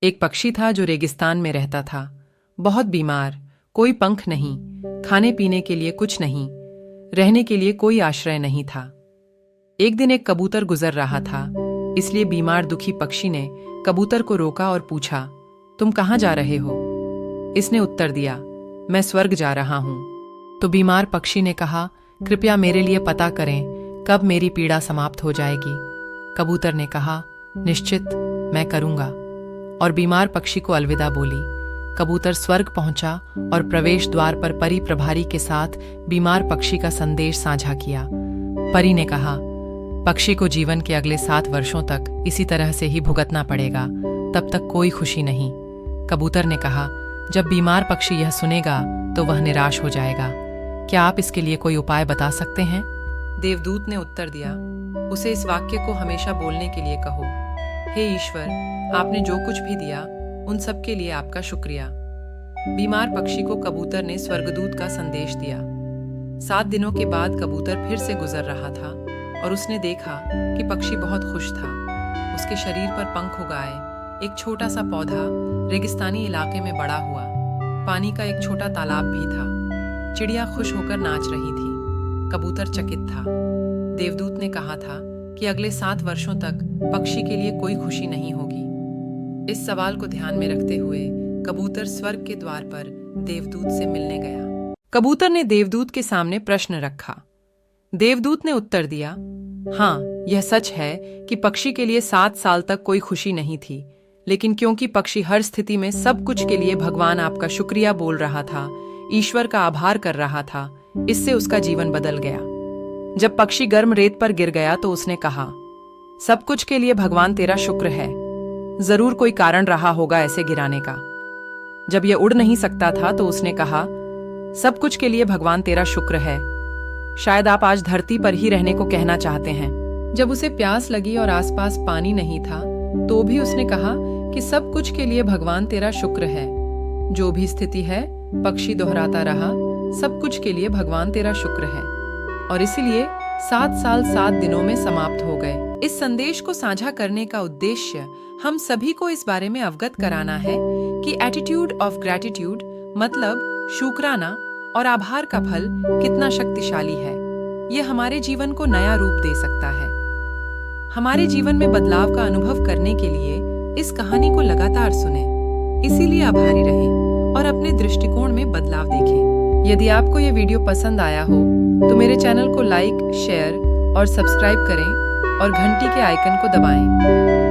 एक पक्षी था जो रेगिस्तान में रहता था, बहुत बीमार, कोई पंख नहीं, खाने पीने के लिए कुछ नहीं, रहने के लिए कोई आश्रय नहीं था। एक दिन एक कबूतर गुजर रहा था, इसलिए बीमार दुखी पक्षी ने कबूतर को रोका और पूछा, तुम कहाँ जा रहे हो? इसने उत्तर दिया, मैं स्वर्ग जा रहा हूं। तो बीमार पक्षी ने कहा, कृपया मेरे लिए पता करें कब मेरी पीड़ा समाप्त हो जाएगी। कबूतर ने कहा, निश्चित, मैं करूंगा, और बीमार पक्षी को अलविदा बोली। कबूतर स्वर्ग पहुंचा और प्रवेश द्वार पर परी प्रभारी के साथ बीमार पक्षी का संदेश साझा किया। परी ने कहा, पक्षी को जीवन के अगले 7 वर्षों तक इसी तरह से ही भुगतना पड़ेगा, तब तक कोई खुशी नहीं। कबूतर ने कहा, जब बीमार पक्षी यह सुनेगा तो वह निराश हो जाएगा। क्या आप इसके लिए कोई उपाय बता सकते हैं? देवदूत ने उत्तर दिया, उसे इस वाक्य को हमेशा बोलने के लिए कहो, हे ईश्वर, आपने जो कुछ भी दिया उन सब के लिए आपका शुक्रिया। बीमार पक्षी को कबूतर ने स्वर्गदूत का संदेश दिया। 7 दिनों के बाद कबूतर फिर से गुजर रहा था और उसने देखा कि पक्षी बहुत खुश था। उसके शरीर पर पंख उग आए, एक छोटा सा पौधा रेगिस्तानी इलाके में बड़ा हुआ। पानी का एक छोटा तालाब भी था। चिड़िया खुश होकर नाच रही थी। कबूतर चकित था। देवदूत ने कहा था कि अगले 7 वर्षों तक पक्षी के लिए कोई खुशी नहीं होगी। इस सवाल को ध्यान में रखते हुए कबूतर स्वर्ग के द्वार पर देवदूत से मिलने गया। कबूतर ने देवदूत के सामने प्रश्न रखा। देवदूत ने उत्तर दिया, हाँ, यह सच है कि पक्षी के लिए 7 साल तक कोई खुशी नहीं थी, लेकिन क्योंकि पक्षी हर स्थिति में सब कुछ के लिए भगवान आपका शुक्रिया बोल रहा था, ईश्वर का आभार कर रहा था, इससे उसका जीवन बदल गया। जब पक्षी गर्म रेत पर गिर गया तो उसने कहा, सब कुछ के लिए भगवान तेरा शुक्र है। जरूर कोई कारण रहा होगा ऐसे गिराने का। जब यह उड़ नहीं सकता था तो उसने कहा, सब कुछ के लिए भगवान तेरा शुक्र है। शायद आप आज धरती पर ही रहने को कहना चाहते हैं। जब उसे प्यास लगी और आसपास पानी नहीं था तो भी उसने कहा कि सब कुछ के लिए भगवान तेरा शुक्र है। जो भी स्थिति है, पक्षी दोहराता रहा, सब कुछ के लिए भगवान तेरा शुक्र है, और इसीलिए 7 साल 7 दिनों में समाप्त हो गए। इस संदेश को साझा करने का उद्देश्य हम सभी को इस बारे में अवगत कराना है कि एटीट्यूड ऑफ ग्रैटिट्यूड मतलब शुक्राना और आभार का फल कितना शक्तिशाली है। यह हमारे जीवन को नया रूप दे सकता है। हमारे जीवन में बदलाव का अनुभव करने के लिए इस कहानी को लगातार सुनें। इसीलिए आभारी रहें और अपने दृष्टिकोण में बदलाव देखें। यदि आपको यह वीडियो पसंद आया हो तो मेरे चैनल को लाइक, शेयर और सब्सक्राइब करें और घंटी के आइकन को दबाएं।